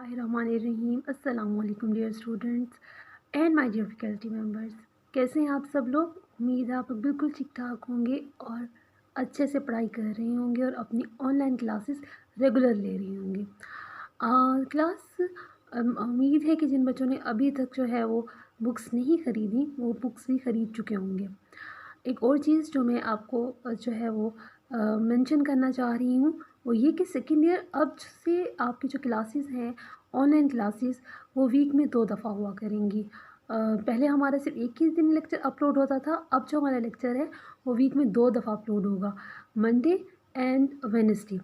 बिस्मिल्लाहिर्रहमानिर्रहीम। अस्सलाम वालेकुम dear students and my dear faculty members. कैसे हैं आप सब लोग? उम्मीद है आप लोग बिल्कुल ठीक ठाक होंगे और अच्छे से पढ़ाई कर रहे होंगे और अपनी ऑनलाइन क्लासेस रेगुलर ले रहे होंगे। उम्मीद है कि जिन बच्चों ने अभी तक जो है वो बुक्स नहीं ख़रीदी वो बुक्स भी ख़रीद चुके होंगे। एक और चीज़ जो मैं आपको जो है वो मेंशन करना चाह रही हूँ वो ये कि सेकेंड ईयर अब से आपकी जो क्लासेस हैं ऑनलाइन क्लासेस वो वीक में 2 दफ़ा हुआ करेंगी। पहले हमारा सिर्फ एक ही दिन लेक्चर अपलोड होता था, अब जो हमारा लेक्चर है वो वीक में 2 दफ़ा अपलोड होगा, मंडे एंड वेडनेसडे।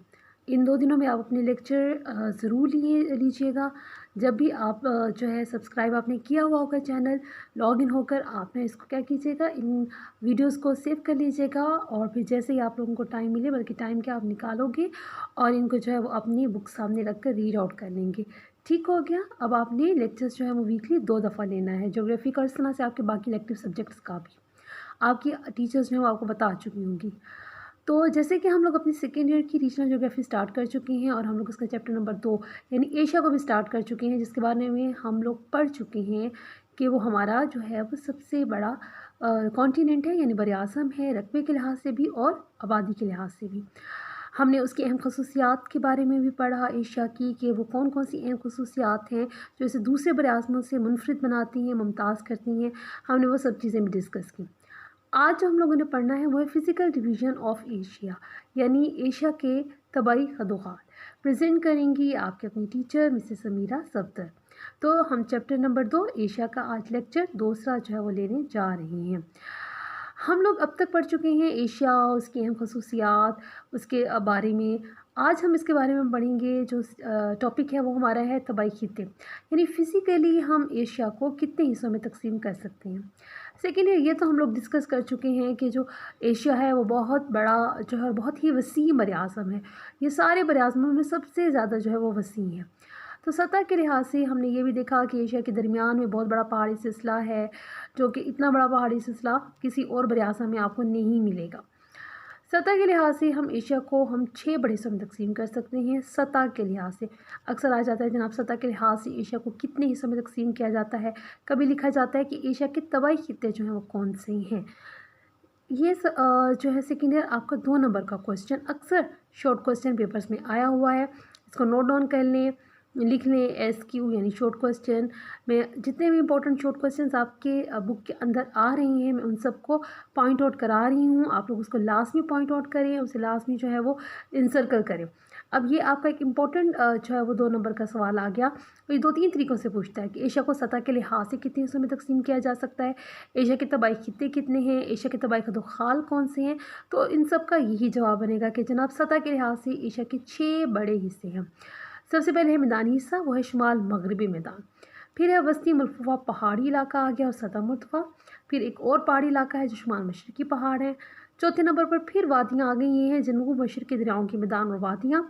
इन 2 दिनों में आप अपने लेक्चर ज़रूर लीजिएगा। जब भी आप जो है सब्सक्राइब आपने किया हुआ होगा चैनल, लॉगिन होकर आपने इसको क्या कीजिएगा, इन वीडियोस को सेव कर लीजिएगा और फिर जैसे ही आप लोगों को टाइम मिले, बल्कि टाइम क्या आप निकालोगे और इनको जो है वो अपनी बुक सामने रख कर रीड आउट कर लेंगे। ठीक हो गया। अब आपने लेक्चर्स जो है वो वीकली 2 दफ़ा लेना है, ज्योग्राफी का इस तरह से आपके बाकी इलेक्टिव सब्जेक्ट्स का भी आपकी टीचर्स जो है वो आपको बता चुकी होंगी। तो जैसे कि हम लोग अपनी सेकेंड ईयर की रीजनल ज्योग्राफी स्टार्ट कर चुके हैं और हम लोग उसका चैप्टर नंबर 2 यानी एशिया को भी स्टार्ट कर चुके हैं, जिसके बारे में हम लोग पढ़ चुके हैं कि वो हमारा जो है वो सबसे बड़ा कॉन्टिनेंट है, यानी बरआज़म है, रकबे के लिहाज से भी और आबादी के लिहाज से भी। हमने उसकी अहम खसूसियात के बारे में भी पढ़ा एशिया की, कि वो कौन कौन सी अहम खसूसियात हैं जो इसे दूसरे बरआज़मों से मुनफरिद बनाती हैं, मुमताज़ करती हैं। हमने वो सब चीज़ें भी डिस्कस की। आज जो हम लोगों ने पढ़ना है वो है फ़िज़िकल डिवीज़न ऑफ एशिया, यानी एशिया के तबाई खदोखाल। प्रेजेंट करेंगी आपके अपनी टीचर मिसेस समीरा सफदर। तो हम चैप्टर नंबर 2 एशिया का आज लेक्चर दूसरा जो है वो लेने जा रहे हैं। हम लोग अब तक पढ़ चुके हैं एशिया, उसकी अहम खसूसियात, उसके बारे में। आज हम इसके बारे में पढ़ेंगे। जो टॉपिक है वो हमारा है तबाई खित्ते, यानी फ़िज़िकली हम एशिया को कितने हिस्सों में तकसीम कर सकते हैं। सेकेंड ये तो हम लोग डिस्कस कर चुके हैं कि जो एशिया है वो बहुत बड़ा जो है बहुत ही वसी बरआज़म है। ये सारे बरआज़मों में सबसे ज़्यादा जो है वो वसी है। तो सतह के लिहाज से हमने ये भी देखा कि एशिया के दरमियान में बहुत बड़ा पहाड़ी सिलसिला है, जो कि इतना बड़ा पहाड़ी सिलसिला किसी और बरआज़म में आपको नहीं मिलेगा। सतह के लिहाज से हम एशिया को 6 बड़े हिस्सों में तकसीम कर सकते हैं। सतह के लिहाज से अक्सर आ जाता है जनाब, सतह के लिहाज से एशिया को कितने हिस्सों में तकसीम किया जाता है। कभी लिखा जाता है कि एशिया के तबाई खित्ते जो हैं वो कौन से हैं। ये जो है सेकेंड ईयर आपका 2 नंबर का क्वेश्चन अक्सर शॉर्ट क्वेश्चन पेपर्स में आया हुआ है। इसको नोट डाउन कर लें, लिख लें। SQ यानी शॉर्ट क्वेश्चन में जितने भी इंपॉर्टेंट शॉर्ट क्वेश्चंस आपके बुक के अंदर आ रही हैं, मैं उन सबको पॉइंट आउट करा रही हूँ। आप लोग उसको लास्ट में पॉइंट आउट करें, उसे लास्ट में जो है वो इनसर्कल करें। अब ये आपका एक इम्पॉर्टेंट जो है वो 2 नंबर का सवाल आ गया। तो ये 2-3 तरीक़ों से पूछता है कि एशिया को सतह के लिहाज से कितने हिस्सों में तकसीम किया जा सकता है, एशिया के तबाई खित्ते कितने हैं, एशिया के तबाई खदोखाल कौन से हैं। तो इन सब का यही जवाब बनेगा कि जनाब सतह के लिहाज से एशिया के 6 बड़े हिस्से हैं। सबसे पहले है मैदानी हिस्सा, वो है शुमाल मगरबी मैदान। फिर है वस्ती मरफूआ पहाड़ी इलाका आ गया और सतह मुर्तफ़ा। फिर एक और पहाड़ी इलाका है जो शुमाल मशरक़ी पहाड़ है। चौथे नंबर पर फिर वादियाँ आ गई, ये हैं जनूब मशरक़ी दरियाओं के मैदान और वादियाँ।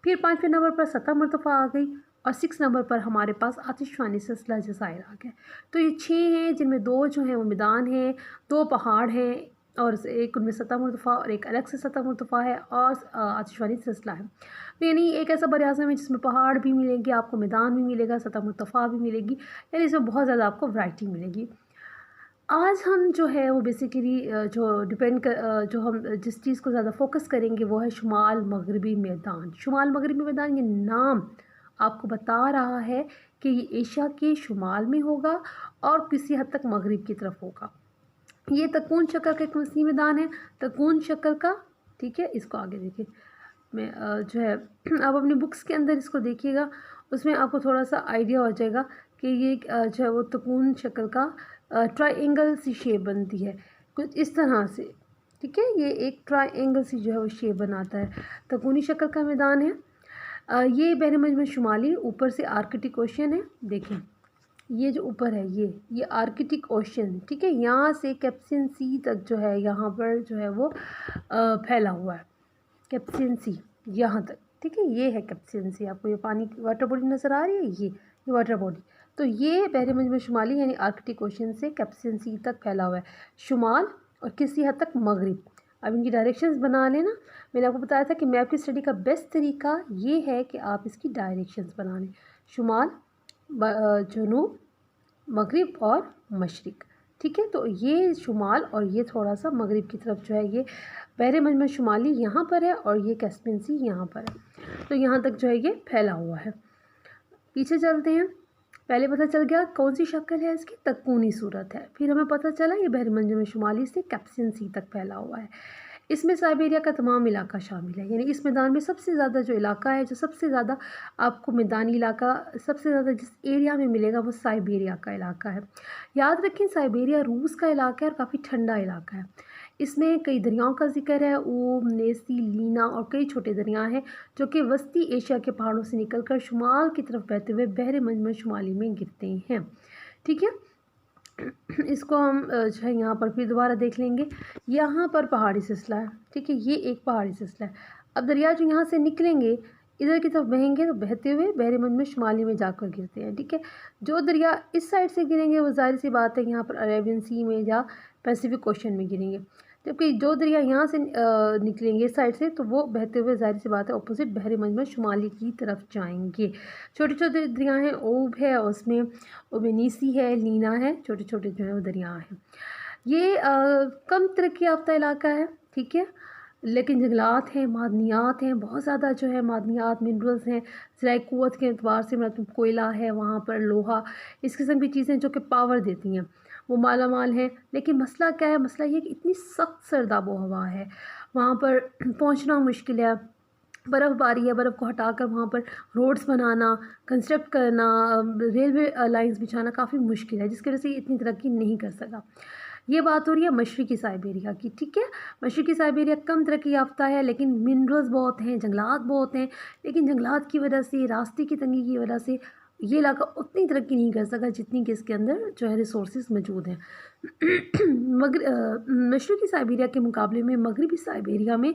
फिर 5वें नंबर पर सतह मुर्तफ़ा आ गई और 6 नंबर पर हमारे पास आतिशफ़ानी सिलसिला जज़ायर आ गया। तो ये 6 हैं, जिनमें 2 जो हैं वो मैदान हैं, 2 पहाड़ हैं और एक उनमें सतह मुर्तफ़ा और एक अलग से सतह मुर्तफ़ा है और आतिशफ़ानी सिलसिला है। तो यानी एक ऐसा बरआज़म है जिसमें पहाड़ भी मिलेंगे आपको, मैदान भी मिलेगा, सतह मुर्तफ़ा भी मिलेगी, यानी इसमें बहुत ज़्यादा आपको वैरायटी मिलेगी। आज हम जो है वो बेसिकली जो हम जिस चीज़ को ज़्यादा फोकस करेंगे वो है शुमाल मगरबी मैदान। शुमाल मगरबी मैदान ये नाम आपको बता रहा है कि ये एशिया के शुमाल में होगा और किसी हद तक मगरिब की तरफ होगा। ये तकून शक्ल का एक वसी मैदान है, तकून शक्ल का। ठीक है, इसको आगे देखिए। मैं जो है आप अपनी बुक्स के अंदर इसको देखिएगा, उसमें आपको थोड़ा सा आइडिया हो जाएगा कि ये जो है वो तकून शक्ल का ट्रायंगल सी शेप बनती है कुछ इस तरह से। ठीक है, ये एक ट्रायंगल सी जो है वो शेप बनाता है, तकूनी शक्ल का मैदान है। ये बहर-ए-मजमा शुमाली ऊपर से आर्कटिक ओशन है। देखें ये जो ऊपर है ये आर्कटिक ओशन, ठीक है, यहाँ से कैप्सियन सी तक जो है यहाँ पर जो है वो फैला हुआ है, कैप्सियन सी यहाँ तक। ठीक है, ये है कैप्सियन सी। आपको ये पानी की वाटर बॉडी नज़र आ रही है, ये वाटर बॉडी। तो ये बहर मजमा शुमाली यानी आर्कटिक ओशन से कैप्सियन सी तक फैला हुआ है, शुमाल और किसी हद तक मगरिब। अब इनकी डायरेक्शंस बना लेना। मैंने आपको बताया था कि मैप की स्टडी का बेस्ट तरीका ये है कि आप इसकी डायरेक्शंस बना लें। शुमाल, जुनूब, मगरिब और मशरिक़। ठीक है, तो ये शुमाल और ये थोड़ा सा मगरिब की तरफ जो है ये बहर मजमा शुमाली यहाँ पर है और ये कैस्पियन सी यहाँ पर है। तो यहाँ तक जो है ये फैला हुआ है। पीछे चलते हैं। पहले पता चल गया कौन सी शक्ल है इसकी, तकूनी सूरत है। फिर हमें पता चला ये बहर मजमा शुमाली से कैस्पियन सी तक फैला हुआ है। इसमें साइबेरिया का तमाम इलाका शामिल है, यानी इस मैदान में सबसे ज़्यादा जो इलाका है, जो सबसे ज़्यादा आपको मैदानी इलाका सबसे ज़्यादा जिस एरिया में मिलेगा वो साइबेरिया का इलाका है। याद रखें साइबेरिया रूस का इलाका है और काफ़ी ठंडा इलाका है। इसमें कई दरियाओं का जिक्र है, ऊब, नेसी, लीना और कई छोटे दरिया हैं जो कि वस्ती एशिया के पहाड़ों से निकलकर शुमाल की तरफ बहते हुए बहर मजमा शुमाली में गिरते हैं। ठीक है, इसको हम जो है यहाँ पर फिर दोबारा देख लेंगे। यहाँ पर पहाड़ी सिलसिला है। ठीक है, ये एक पहाड़ी सिलसिला है। अब दरिया जो यहाँ से निकलेंगे इधर की तरफ बहेंगे तो बहते हुए बहर मजमा शुमाली में जाकर गिरते हैं। ठीक है, जो दरिया इस साइड से गिरेंगे वो जाहिर सी बात है यहाँ पर अरेबियन सी में या पैसिफिक ओशन में गिरेंगे, जबकि जो दरिया यहाँ से निकलेंगे इस साइड से तो वो बहते हुए जाहिर सी बात है अपोजिट बहर मजमा शुमाली की तरफ जाएंगे। छोटे छोटे दरिया हैं, ऊब है, उसमें ओबेनीसी है, लीना है, छोटे छोटे जो है वो दरिया हैं। ये कम तरक्की याफ्ता इलाका है। ठीक है, लेकिन जंगलात हैं, मादनियात हैं, बहुत ज़्यादा जो है मादनियात मिनरल्स हैं। ज़राए क़ुव्वत के एतबार से मतलब कोयला है वहाँ पर, लोहा, इस किस्म की चीज़ें जो कि पावर देती हैं वो माला माल है। लेकिन मसला क्या है, मसला ये कि इतनी सख्त सर्दाब व हवा है, वहाँ पर पहुँचना मुश्किल है। बर्फ़बारी है, बर्फ़ को हटाकर वहाँ पर रोड्स बनाना, कंस्ट्रक्ट करना, रेलवे लाइंस बिछाना काफ़ी मुश्किल है, जिसकी वजह से ये इतनी तरक्की नहीं कर सका। ये बात हो रही है मशरिकी साइबेरिया की। ठीक है, मशरिकी साइबेरिया कम तरक्की याफ्ता है, लेकिन मिनरल्स बहुत हैं, जंगलात बहुत हैं, लेकिन जंगलात की वजह से, रास्ते की तंगी की वजह से ये इलाका उतनी तरक्की नहीं कर सका जितनी कि इसके अंदर जो है रिसोर्सेज मौजूद हैं। मशरिकी साइबेरिया के मुकाबले में मगरबी साइबेरिया में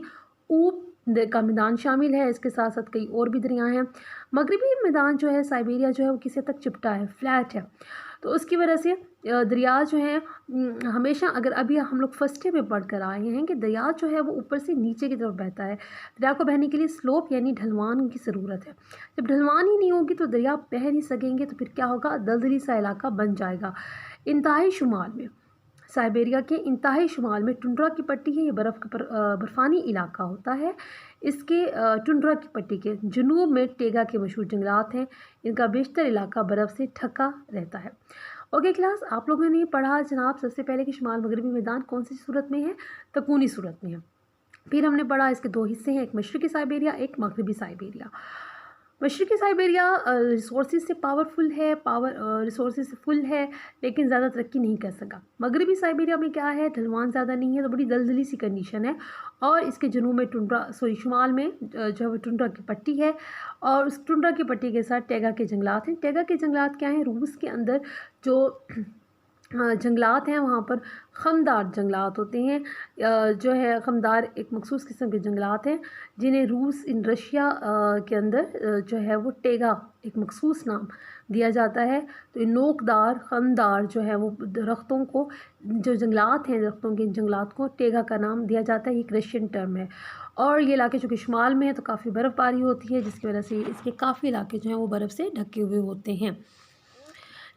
ऊब का मैदान शामिल है, इसके साथ साथ कई और भी दरिया हैं। मगरबी मैदान जो है साइबेरिया जो है वो किसी तक चिपटा है, फ्लैट है, तो उसकी वजह से दरिया जो है हमेशा, अगर अभी हम लोग फर्स्ट डे में पढ़ कर आए हैं कि दरिया जो है वो ऊपर से नीचे की तरफ बहता है। दरिया को बहने के लिए स्लोप यानी ढलवान की ज़रूरत है। जब ढलवान ही नहीं होगी तो दरिया बह नहीं सकेंगे, तो फिर क्या होगा, दलदली सा इलाका बन जाएगा। इंतहाई शुमाल में, साइबेरिया के इंतहाई शुमाल में टुंड्रा की पट्टी है, ये बर्फ़ानी इलाका होता है। इसके टुंड्रा की पट्टी के जुनूब में टेगा के मशहूर जंगलात हैं, इनका बेशतर इलाका बर्फ़ से ढका रहता है। ओके क्लास, आप लोगों ने पढ़ा जनाब सबसे पहले कि शुमाल मगरबी मैदान कौन सी सूरत में है, तकूनी सूरत में है। फिर हमने पढ़ा इसके दो हिस्से हैं, एक मशरिकी साइबेरिया, एक मगरबी साइबेरिया। मशरिकी साइबेरिया रिसोर्सेज से पावरफुल है, रिसोर्सेज से फुल है, लेकिन ज़्यादा तरक्की नहीं कर सका। मगरबी साइबेरिया में क्या है, ढलवान ज़्यादा नहीं है, तो बड़ी दलदली सी कंडीशन है, और इसके जुनूब में शुमाल में जो है वो टुंड्रा की पट्टी है, और उस टुंड्रा की पट्टी के साथ टेगा के जंगलात हैं। टेगा के जंगलात क्या हैं, रूस के अंदर जो जंगलात हैं वहाँ पर ख़मदार जंगलात होते हैं, जो है ख़मदार एक मखसूस किस्म के जंगलात हैं जिन्हें रूस इन रशिया के अंदर जो है वो टेगा एक मखसूस नाम दिया जाता है। तो इन नोकदार ख़मदार जो है वो दरख्तों को, जो जंगलात हैं दरख्तों के जंगलात को टेगा का नाम दिया जाता है, एक रशियन टर्म है। और ये इलाके चूँकि शुमाल में है तो काफ़ी बर्फ़बारी होती है, जिसकी वजह से इसके काफ़ी इलाके जो हैं वो बर्फ़ से ढके हुए होते हैं।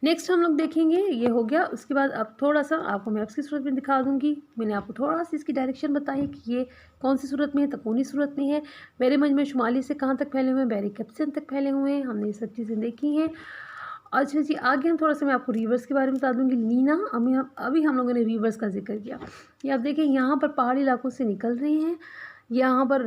नेक्स्ट हम लोग देखेंगे, ये हो गया। उसके बाद अब थोड़ा सा आपको मैप्स की सूरत में दिखा दूंगी। मैंने आपको थोड़ा सा इसकी डायरेक्शन बताई कि ये कौन सी सूरत में है, तकूनी सूरत में है, बहर मजमा शुमाली से कहाँ तक फैले हुए हैं, बहर कैस्पियन तक फैले हुए हैं। हमने ये सब चीज़ें देखी हैं। अच्छा जी, आगे हम थोड़ा सा मैं आपको रिवर्स के बारे में बता दूँगी। लीना, अभी हम लोगों ने रिवर्स का जिक्र किया। ये आप देखें, यहाँ पर पहाड़ी इलाकों से निकल रहे हैं, यहाँ पर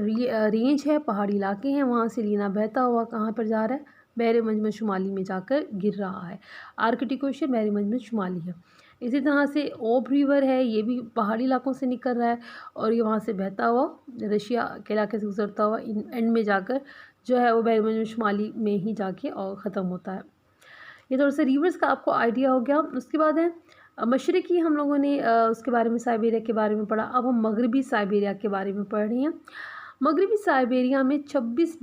रेंज है, पहाड़ी इलाके हैं, वहाँ से लीना बहता हुआ कहाँ पर जा रहा है, बहर मजमा शुमाली में जाकर गिर रहा है। आर्कटिक ओशन बहर मजमा शुमाली है। इसी तरह से ओब रिवर है, ये भी पहाड़ी इलाकों से निकल रहा है, और ये वहाँ से बहता हुआ रशिया के इलाके से गुजरता हुआ एंड में जाकर जो है वो बहर मजमा शुमाली में ही जाके और ख़त्म होता है। ये थोड़ा सा रिवर्स का आपको आइडिया हो गया। उसके बाद है मशरिकी, हम लोगों ने उसके बारे में, साइबेरिया के बारे में पढ़ा। अब हम मगरबी साइबेरिया के बारे में पढ़ रहे हैं। मगरबी साइबेरिया में 56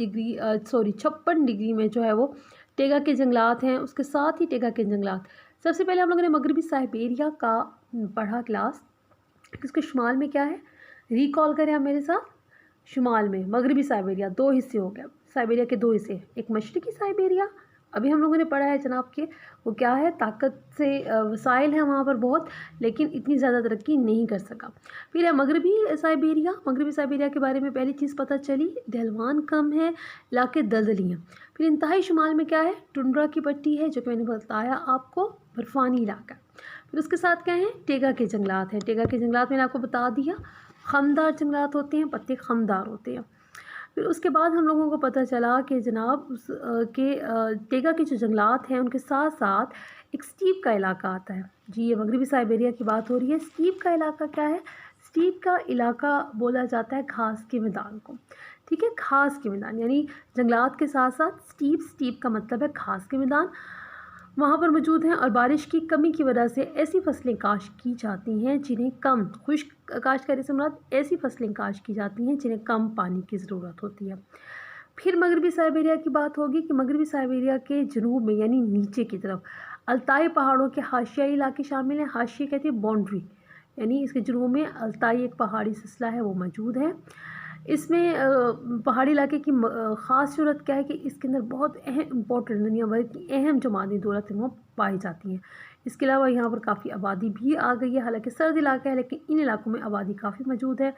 डिग्री में जो है वो टेगा के जंगलात हैं, उसके साथ ही टेगा के जंगलात। सबसे पहले हम लोगों ने मगरबी साइबेरिया का पढ़ा क्लास, इसके शुमाल में क्या है, रिकॉल करें आप मेरे साथ। शुमाल में मगरबी साइबेरिया दो हिस्से हो गए, साइबेरिया के दो हिस्से, एक मशरिकी साइबेरिया अभी हम लोगों ने पढ़ा है जनाब कि वो क्या है, ताकत से वसाइल हैं वहाँ पर बहुत, लेकिन इतनी ज़्यादा तरक्की नहीं कर सका। फिर है मगरबी साइबेरिया। मगरबी साइबेरिया के बारे में पहली चीज़ पता चली, ढलवान कम है, इलाके दलदली हैं। फिर इंतहाई शुमाल में क्या है, टुंड्रा की पट्टी है, जो कि मैंने बताया आपको, बर्फ़ानी इलाका। फिर उसके साथ क्या है, टेगा के जंगलात हैं। टेगा के जंगलात मैंने आपको बता दिया, खमदार जंगलात होते हैं, पत्ते खमदार होते हैं। फिर उसके बाद हम लोगों को पता चला कि जनाब टेगा के जो जंगलात हैं उनके साथ साथ एक स्टीप का इलाका आता है। जी, ये मगरबी साइबेरिया की बात हो रही है। स्टीप का इलाका क्या है, स्टीप का इलाका बोला जाता है घास के मैदान को, ठीक है, घास के मैदान, यानी जंगलात के साथ साथ स्टीप, स्टीप का मतलब है घास के मैदान, वहाँ पर मौजूद हैं। और बारिश की कमी की वजह से ऐसी फसलें काश्त की जाती हैं जिन्हें कम, खुश्क काश्तकारी से मुराद ऐसी फसलें काश्त की जाती हैं जिन्हें कम पानी की ज़रूरत होती है। फिर मगरबी साइबेरिया की बात होगी कि मगरबी साइबेरिया के जनूब में यानी नीचे की तरफ अल्ताई पहाड़ों के हाशियाई इलाके शामिल हैं। हाशिया कहते हैं बाउंड्री, यानी इसके जनूब में अल्ताई एक पहाड़ी सिलसिला है वो मौजूद है। इसमें पहाड़ी इलाके की ख़ास सूरत क्या है कि इसके अंदर बहुत अहम इम्पोर्टेंट दुनिया भर की अहम जो मादी दौलत है वो पाई जाती हैं। इसके अलावा यहाँ पर काफ़ी आबादी भी आ गई है, हालांकि सर्द इलाका है लेकिन इन इलाकों में आबादी काफ़ी मौजूद है।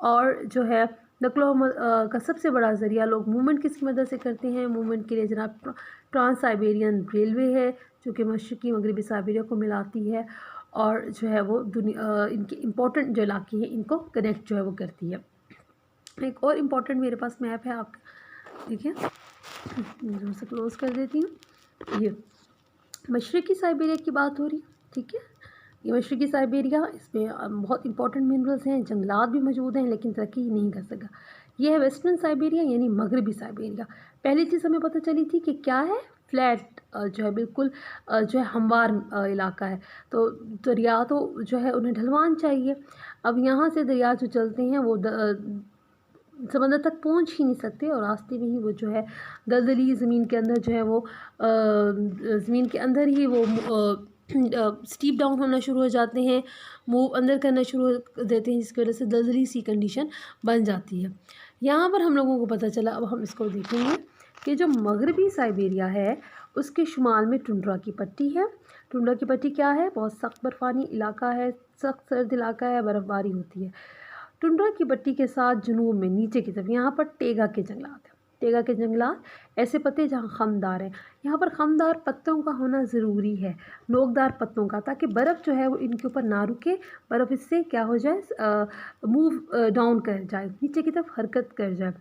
और जो है का सबसे बड़ा ज़रिया लोग मूवमेंट किसकी मदद से करते हैं, मूवमेंट के लिए जनाब ट्रांस साइबेरियन रेलवे है, जो कि मशरक़ी मगरबी साइबेरिया को मिलाती है और जो है वो दुनिया इनके इम्पोर्टेंट जो इलाके हैं इनको कनेक्ट जो है वो करती है। एक और इम्पॉर्टेंट मेरे पास मैप है आपका, ठीक है, मैं से क्लोज़ कर देती हूँ। ये मशरक़ी साइबेरिया की बात हो रही है, ठीक है, ये मशरक़ी साइबेरिया, इसमें बहुत इंपॉर्टेंट मिनरल्स हैं, जंगलात भी मौजूद हैं, लेकिन तरक्की नहीं कर सका। ये है वेस्टर्न साइबेरिया यानी मगरबी साइबेरिया। पहली चीज़ हमें पता चली थी कि क्या है, फ्लैट जो है बिल्कुल जो है हमवार इलाका है, तो दरिया तो जो है उन्हें ढलवान चाहिए। अब यहाँ से दरिया जो चलते हैं वो समंदर तक पहुंच ही नहीं सकते और रास्ते में ही वो जो है दलदली ज़मीन के अंदर जो है वो ज़मीन के अंदर ही वो स्टीप डाउन होना शुरू हो जाते हैं, मूव अंदर करना शुरू कर देते हैं, जिसकी वजह से दलदली सी कंडीशन बन जाती है। यहाँ पर हम लोगों को पता चला, अब हम इसको देखेंगे कि जो मगरबी साइबेरिया है उसके शुमाल में टुंड्रा की पट्टी है। टुंड्रा की पट्टी क्या है, बहुत सख्त बर्फ़ानी इलाका है, सख्त सर्द इलाका है, बर्फ़बारी होती है। टुंड्रा की पट्टी के साथ जुनूब में नीचे की तरफ यहाँ पर टेगा के जंगलात हैं। टेगा के जंगलात ऐसे पत्ते जहाँ खमदार हैं, यहाँ पर खमदार पत्तों का होना ज़रूरी है, नोकदार पत्तों का, ताकि बर्फ़ जो है वो इनके ऊपर ना रुके, बर्फ़ इससे क्या हो जाए, मूव डाउन कर जाए, नीचे की तरफ हरकत कर जाए।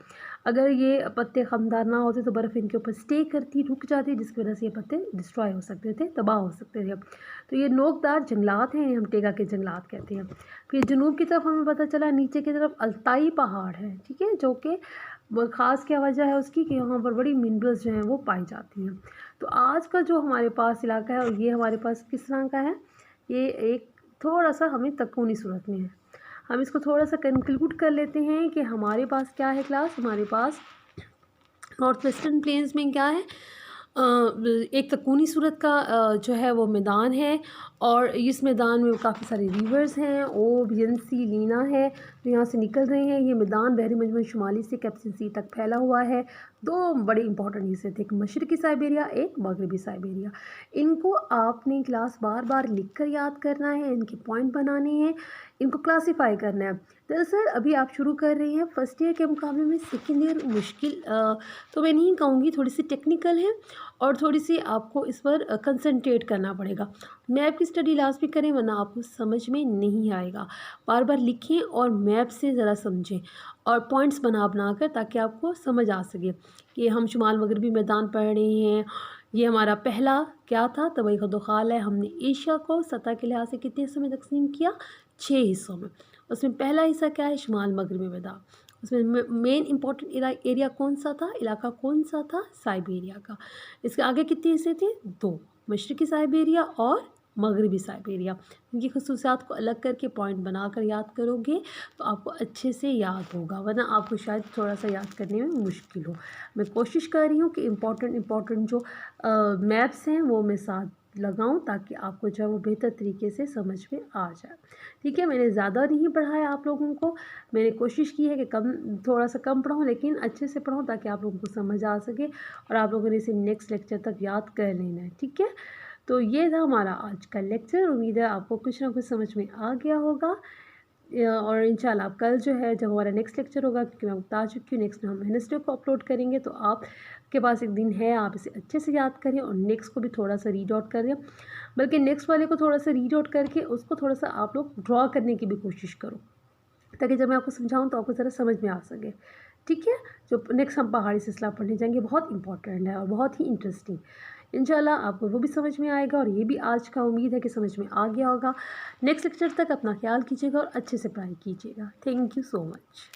अगर ये पत्ते खमदार ना होते तो बर्फ़ इनके ऊपर स्टे करती, रुक जाती, जिसकी वजह से ये पत्ते डिस्ट्रॉय हो सकते थे, तबाह हो सकते थे। तो ये नोकदार जंगलात हैं, हम टेगा के जंगलात कहते हैं। फिर जनूब की तरफ हमें पता चला नीचे की तरफ अल्ताई पहाड़ है, ठीक है, जो कि ख़ास क्या वजह है उसकी कि यहाँ पर बड़ी मिनरल्स जो हैं वो पाई जाती हैं। तो आज का जो हमारे पास इलाका है और ये हमारे पास किस तरह का है, ये एक थोड़ा सा हमें तकूनी सूरत में है। हम इसको थोड़ा सा कंक्लूड कर लेते हैं कि हमारे पास क्या है क्लास, हमारे पास नॉर्थ वेस्टर्न प्लेन्स में क्या है, एक तकूनी सूरत का जो है वो मैदान है और इस मैदान में काफ़ी सारे रिवर्स हैं, ओब, यंसी, लीना है जो यहाँ से निकल रहे हैं। ये मैदान बहरी मजमू शुमाली से कैप्सन सी तक फैला हुआ है। दो बड़े इंपॉर्टेंट हिस्से थे, एक मशरक़ी साइबेरिया, एक मगरबी साइबेरिया। इनको आपने क्लास बार बार लिख कर याद करना है, इनके पॉइंट बनाने हैं, इनको क्लासीफाई करना है। दरअसल अभी आप शुरू कर रहे हैं, फर्स्ट ईयर के मुकाबले में सेकेंड ईयर मुश्किल तो मैं नहीं कहूँगी, थोड़ी सी टेक्निकल है और थोड़ी सी आपको इस पर कंसंट्रेट करना पड़ेगा। मैप की स्टडी लाजमी करें वरना आपको समझ में नहीं आएगा। बार बार लिखें और मैप से ज़रा समझें और पॉइंट्स बना कर, ताकि आपको समझ आ सके कि हम शुमाल मगरबी मैदान पढ़ रहे हैं। ये हमारा पहला क्या था, तबई खदोखाल है। हमने एशिया को सतह के लिहाज से कितने हिस्सों में तकसीम किया, 6 हिस्सों में। उसमें पहला हिस्सा क्या है, शुमाल मगरबी मैदान। उसमें मेन इंपॉर्टेंट एरिया कौन सा था, इलाका कौन सा था, साइबेरिया का। इसके आगे कितने हिस्से थे, 2, मशरक़ी साइबेरिया और मगरबी साइबेरिया। इनकी खसूसियात को अलग करके पॉइंट बनाकर याद करोगे तो आपको अच्छे से याद होगा, वरना आपको शायद थोड़ा सा याद करने में मुश्किल हो। मैं कोशिश कर रही हूँ कि इम्पॉर्टेंट जो मैप्स हैं वो मैं साथ लगाऊं ताकि आपको जो है वो बेहतर तरीके से समझ में आ जाए। ठीक है, मैंने ज़्यादा नहीं पढ़ाया आप लोगों को, मैंने कोशिश की है कि थोड़ा सा कम पढ़ाऊँ लेकिन अच्छे से पढ़ाऊँ ताकि आप लोगों को समझ आ सके और आप लोगों ने इसे नेक्स्ट लेक्चर तक याद कर लेना है। ठीक है, तो ये था हमारा आज का लेक्चर। उम्मीद है आपको कुछ ना कुछ समझ में आ गया होगा। और इंशाल्लाह आप कल जो है जब हमारा नेक्स्ट लेक्चर होगा, क्योंकि मैं बता चुकी हूँ नेक्स्ट हम वेडनेसडे को अपलोड करेंगे, तो आपके पास एक दिन है, आप इसे अच्छे से याद करें और नेक्स्ट को भी थोड़ा सा रीड आउट करें, बल्कि नेक्स्ट वाले को थोड़ा सा रीड आउट करके उसको थोड़ा सा आप लोग ड्रॉ करने की भी कोशिश करो, ताकि जब मैं आपको समझाऊँ तो आपको ज़रा समझ में आ सके। ठीक है, जो नेक्स्ट हम पहाड़ी सिलसिला पढ़ने जाएंगे बहुत इंपॉर्टेंट है और बहुत ही इंटरेस्टिंग। इंशाल्लाह आपको वो भी समझ में आएगा और ये भी आज का उम्मीद है कि समझ में आ गया होगा। नेक्स्ट लेक्चर तक अपना ख्याल कीजिएगा और अच्छे से पढ़ाई कीजिएगा। Thank you so much.